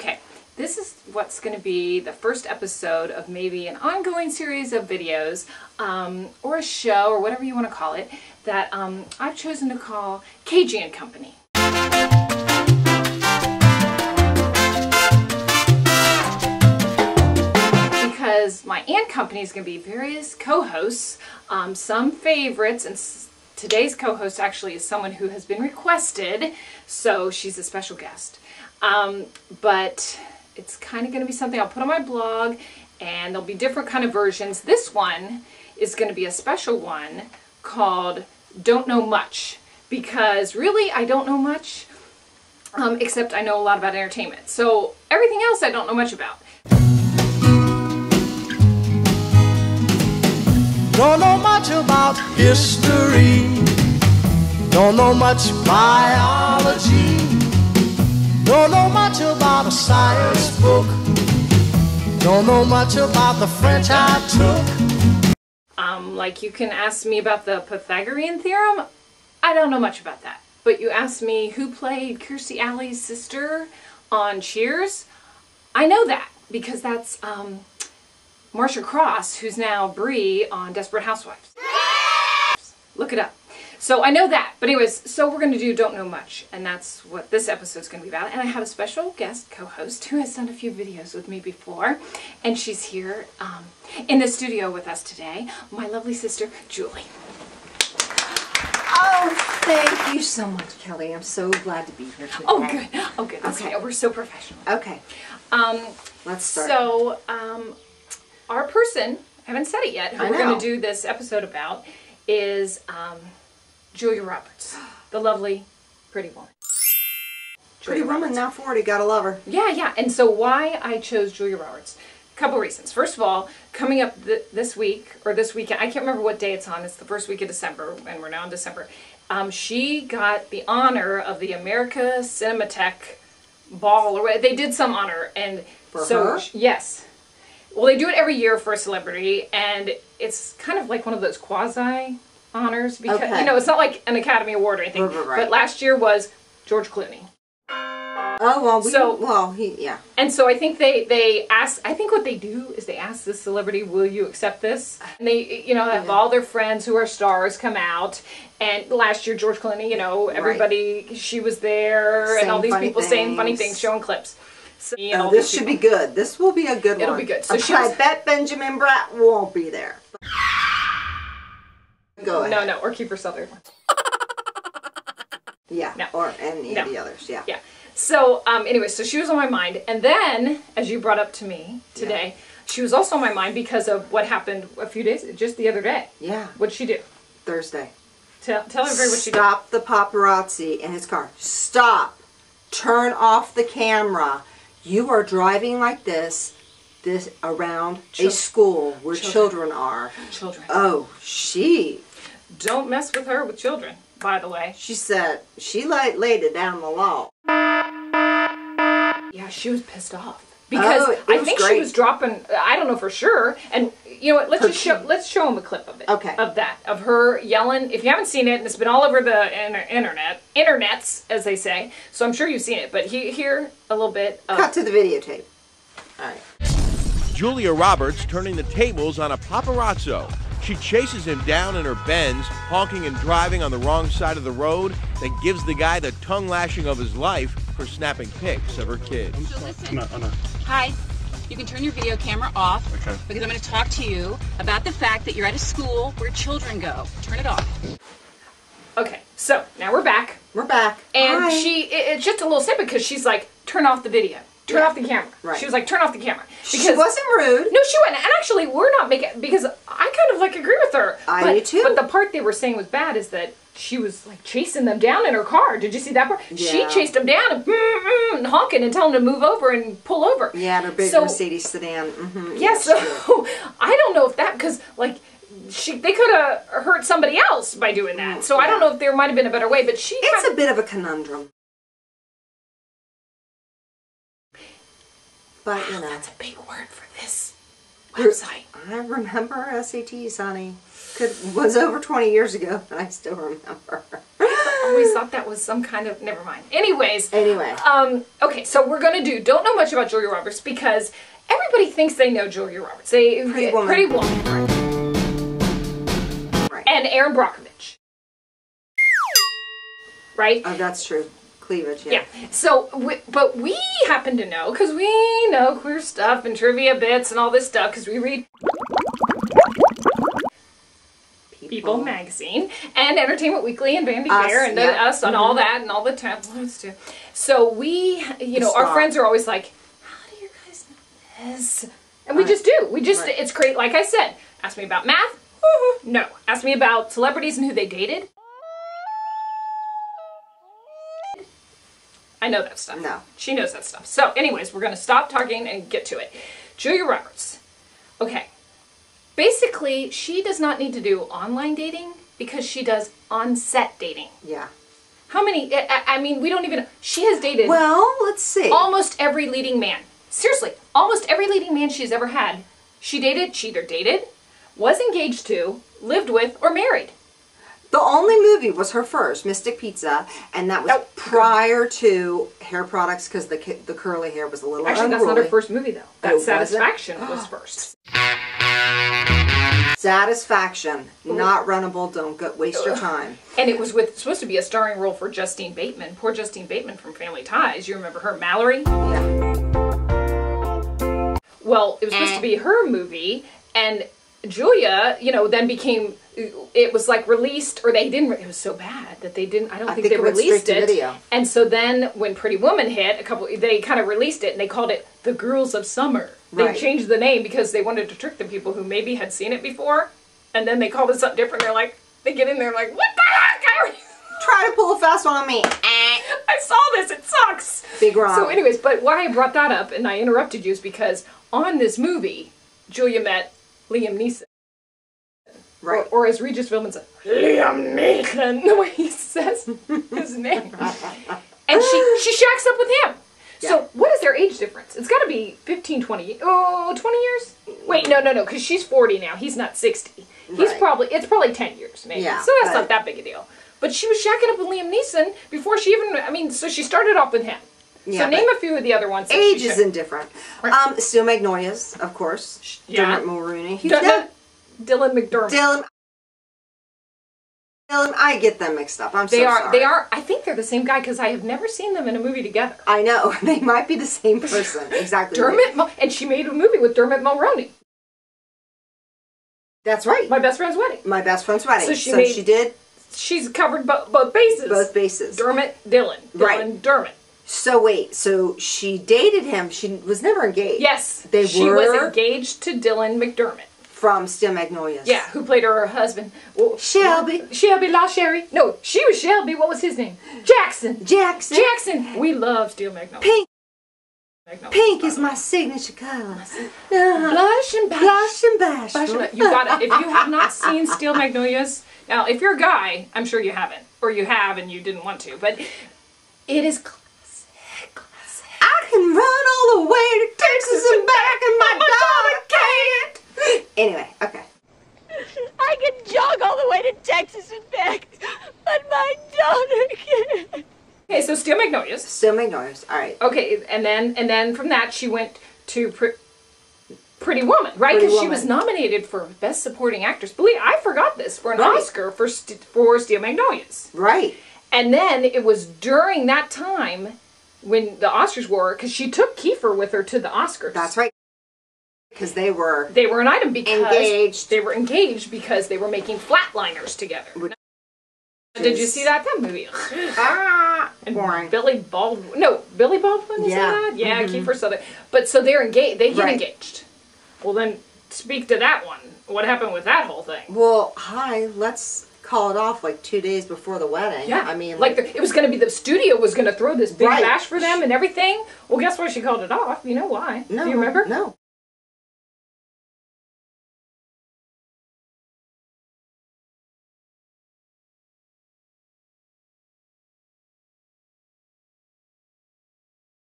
Okay, this is what's going to be the first episode of maybe an ongoing series of videos, or a show, or whatever you want to call it, that I've chosen to call Cagey Company. Because my aunt company is going to be various co-hosts, some favorites, and today's co-host actually is someone who has been requested, so she's a special guest. But it's kind of going to be something I'll put on my blog, and there'll be different kind of versions. This one is going to be a special one called Don't Know Much, because really I don't know much, except I know a lot about entertainment. So everything else I don't know much about. Don't know much about history, don't know much biology, don't know much about a science book, don't know much about the French I took. Like you can ask me about the Pythagorean theorem, I don't know much about that. But you ask me who played Kirstie Alley's sister on Cheers, I know that, because that's Marcia Cross, who's now Bree on Desperate Housewives. Look it up. So I know that. But anyways, so we're going to do Don't Know Much, and that's what this episode's going to be about. And I have a special guest co-host who has done a few videos with me before, and she's here in the studio with us today, my lovely sister, Julie. Oh, thank you so much, Kelly. I'm so glad to be here today. Oh, good. Oh, good. Okay. We're so professional. Okay. Let's start. So, our person, I haven't said it yet, who we're going to do this episode about is Julia Roberts, the lovely, pretty woman. Pretty woman, now 40, gotta love her. Yeah. And so why I chose Julia Roberts? A couple reasons. First of all, coming up this week, or this weekend, I can't remember what day it's on, it's the first week of December, and we're now in December. She got the honor of the America Cinematheque Ball, or they did some honor, and for her? Yes. Well, they do it every year for a celebrity, and it's kind of like one of those quasi honors, because you know, it's not like an Academy Award or anything. Right. But last year was George Clooney. Oh well, yeah. And so I think they ask. I think what they do is they ask this celebrity, "Will you accept this?" And they, have all their friends who are stars come out. And last year, George Clooney, everybody, she was there, and all these people saying funny things, showing clips. So, this should be good. This will be a good one. It'll be good. So I bet Benjamin Bratt won't be there. Go ahead. No, or keep her Southern. Yeah, no. Or any of the others, yeah. Yeah. So, anyway, so she was on my mind. And then, as you brought up to me today, she was also on my mind because of what happened a few days, just the other day. Yeah. What'd she do? Thursday. Tell everybody what she did. Stop the paparazzi in his car. Stop. Turn off the camera. You are driving like this around a school where children are. Children. Oh, Don't mess with her with children, by the way. She said, she laid it down the law. Yeah, she was pissed off. Because I think she was dropping, I don't know for sure, and you know what, let's show them a clip of it. Okay. Of her yelling. If you haven't seen it, and it's been all over the internets, as they say, so I'm sure you've seen it, but here a little bit of... Cut to the videotape. All right. Julia Roberts turning the tables on a paparazzo. She chases him down in her Benz, honking and driving on the wrong side of the road, then gives the guy the tongue lashing of his life for snapping pics of her kids. So listen, hi, you can turn your video camera off, because I'm going to talk to you about the fact that you're at a school where children go. Turn it off. Okay, so now we're back. We're back. And it's just a little snippet because she's like, turn off the video. Turn off the camera. Right. She was like, turn off the camera. Because, she wasn't rude. No, she wasn't. And actually, we're not making, because I kind of like agree with her. I do too. But the part they were saying was bad is that she was like chasing them down in her car. Did you see that part? Yeah. She chased them down and honking and telling them to move over and pull over. Yeah, and her big Mercedes sedan. Yeah, so I don't know if that, because like, they could have hurt somebody else by doing that. So I don't know if there might have been a better way, but it's a bit of a conundrum. But, that's a big word for this website. I remember SATs, honey. Was over 20 years ago, and I still remember. always thought that was some kind of, never mind. Anyways. Anyway. Okay, so we're going to do Don't Know Much About Julia Roberts because everybody thinks they know Julia Roberts. Pretty Woman. Right. And Aaron Brockovich. Right? Oh, that's true. Cleavage, yeah. So, but we happen to know, because we know queer stuff and trivia bits and all this stuff, because we read People magazine and Entertainment Weekly and Vanity Fair and Us and all that and all the tabloids too. So we, our friends are always like, how do you guys know this? And we just do. It's great. Like I said, ask me about math. No. Ask me about celebrities and who they dated. I know that stuff. No. She knows that stuff. So anyways, we're going to stop talking and get to it. Julia Roberts. Okay. Basically, she does not need to do online dating because she does on-set dating. Yeah. How many, I mean, we don't even, she has dated. Well, let's see. Almost every leading man. Seriously, almost every leading man she's ever had. She either dated, was engaged to, lived with, or married. The only movie was her first, Mystic Pizza, and that was prior to hair products because the curly hair was a little Actually, that's not her first movie, though. That Satisfaction was first. Satisfaction, not runnable, don't waste your time. And it was supposed to be a starring role for Justine Bateman. Poor Justine Bateman from Family Ties. You remember her, Mallory? Yeah. Well, it was supposed to be her movie, and Julia, then became, it was like released, or they didn't, it was so bad that they didn't, I don't think they released it. Video. And so then when Pretty Woman hit, they kind of released it and they called it The Girls of Summer. They changed the name because they wanted to trick the people who maybe had seen it before, and then they called it something different. They're like, they get in there like, what the heck? Try to pull a fast one on me. I saw this, it sucks. Big wrong. So anyways, but why I brought that up and I interrupted you is because on this movie, Julia met Liam Neeson. Right. Or as Regis Philbin said, Liam Neeson, the way he says his name. And she shacks up with him. Yeah. So what is their age difference? It's got to be 15, 20, 20 years? Wait, no, because she's 40 now. He's not 60. It's probably 10 years, maybe. Yeah, so that's not that big a deal. But she was shacking up with Liam Neeson before she even, so she started off with him. Yeah, so name a few of the other ones. Age is indifferent. Steel Magnolias, of course. Yeah. Dermot Mulroney. Dylan McDermott. Dylan, I get them mixed up. They are. I think they're the same guy because I have never seen them in a movie together. I know. They might be the same person. Exactly. And she made a movie with Dermot Mulroney. That's right. My Best Friend's Wedding. My Best Friend's Wedding. So she did. She's covered both bases. Both bases. Dermot, Dylan. Dylan, Dermot. So wait, so she dated him. She was never engaged. Yes. She was engaged to Dylan McDermott. From Steel Magnolias. Yeah, who played her husband. Shelby. Shelby LaSherry. No, she was Shelby. What was his name? Jackson. Jackson. We love Steel Magnolias. Pink is my signature color. Blush and bash. You got it. If you have not seen Steel Magnolias, now if you're a guy, I'm sure you haven't. Or you have and you didn't want to. But it is classic. I can run all the way to Texas and back and my daughter can't. Anyway, okay. I can jog all the way to Texas and back, but my daughter can't. Okay, so Steel Magnolias. Steel Magnolias, all right. Okay, and then from that she went to Pretty Woman, right? Because she was nominated for Best Supporting Actress. I forgot this, for an Oscar for Steel Magnolias. Right. And then it was during that time when the Oscars were, because she took Kiefer with her to the Oscars. That's right. Because they were an item because engaged. They were engaged because they were making Flatliners together. Did you see that movie? And boring. Billy Baldwin. No, Billy Baldwin is in that? Yeah, Kiefer Sutherland. But so they're engaged. They get engaged. Well, then speak to that one. What happened with that whole thing? Well, let's call it off like 2 days before the wedding. Yeah, I mean, it was going to be, the studio was going to throw this big bash for them and everything. Well, guess why she called it off? You know why? No. Do you remember? No.